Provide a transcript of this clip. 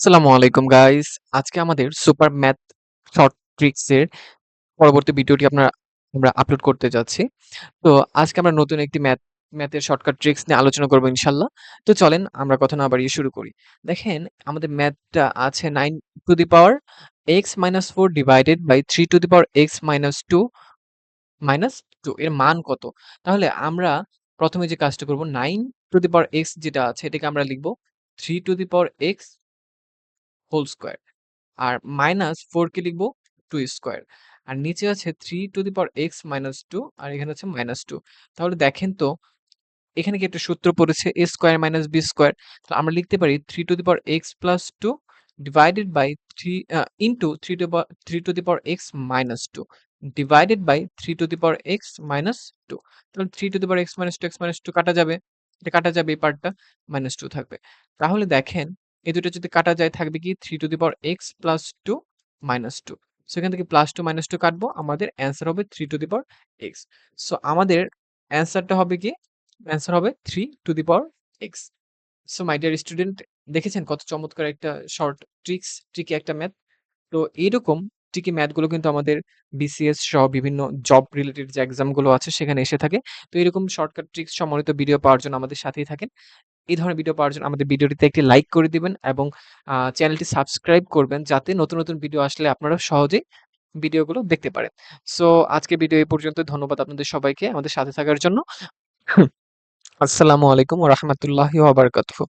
আসসালামু আলাইকুম গাইস। আজকে আমাদের সুপার ম্যাথ শর্ট ট্রিকস এর পরবর্তী ভিডিওটি আমরা আপলোড করতে যাচ্ছি। তো আজকে আমরা নতুন একটি ম্যাথের শর্টকাট ট্রিকস নিয়ে আলোচনা করব ইনশাআল্লাহ। তো চলেন আমরা কথা না বাড়িয়ে শুরু করি। দেখেন আমাদের ম্যাথটা আছে 9 to the power x - 4 divided by 3 to the power x - 2 2 এর মান কত? তাহলে আমরা প্রথমে যে কাজটা করব 9 টু দি পাওয়ার x যেটা আছে এটাকে আমরা লিখব 3 to the power x whole square. আর -4 কে লিখব 2 স্কয়ার। আর নিচে আছে 3 টু দি পাওয়ার x - 2 আর এখানে আছে -2। তাহলে দেখেন তো এখানে কি একটা সূত্র পড়েছে a square minus b square. তো আমরা লিখতে পারি 3 to the power x plus 2 divided by 3 into 3 to the power x minus 2 divided by 3 to the power x minus 2। তাহলে 3 to the power x minus 2 কাটা যাবে। এটা কাটা যাবে এই পার্টটা -2 থাকবে। তাহলে দেখেন এই দুটো যদি কাটা যায় থাকবে কি 3 to the power x plus 2 minus 2। So এখান থেকে প্লাস 2 মাইনাস 2 কাটবো। আমাদের অ্যান্সার হবে 3 to the power x। So আমাদের অ্যান্সারটা হবে কি? অ্যান্সার হবে 3 to the power x। So my dear student, দেখেছেন কত চমৎকার একটা শর্ট ট্রিকি একটা ম্যাথ। তো এইরকম ট্রিকি ম্যাথগুলো কিন্তু আমাদের বিসিএস সহ বিভিন্ন জব রিলেটেড যে এক্সাম গুলো আছে সেখানে এসে থাকে। তো এরকম শর্টকাট ট্রিক্স সম্বলিত ভিডিও পাওয়ার জন্য আমাদের সাথেই থাকেন। এই ধরনের ভিডিও পাওয়ার জন্য আমাদের ভিডিওটিতে একটি লাইক করে দিবেন এবং চ্যানেলটি সাবস্ক্রাইব করবেন যাতে নতুন, নতুন ভিডিও আসলে আপনারা সহজেই ভিডিওগুলো দেখতে পারেন। সো আজকের ভিডিও এই পর্যন্ত। ধন্যবাদ আপনাদের সবাইকে আমাদের সাথে থাকার জন্য। আসসালামু আলাইকুম ওয়া রাহমাতুল্লাহি ওয়া বারাকাতুহু।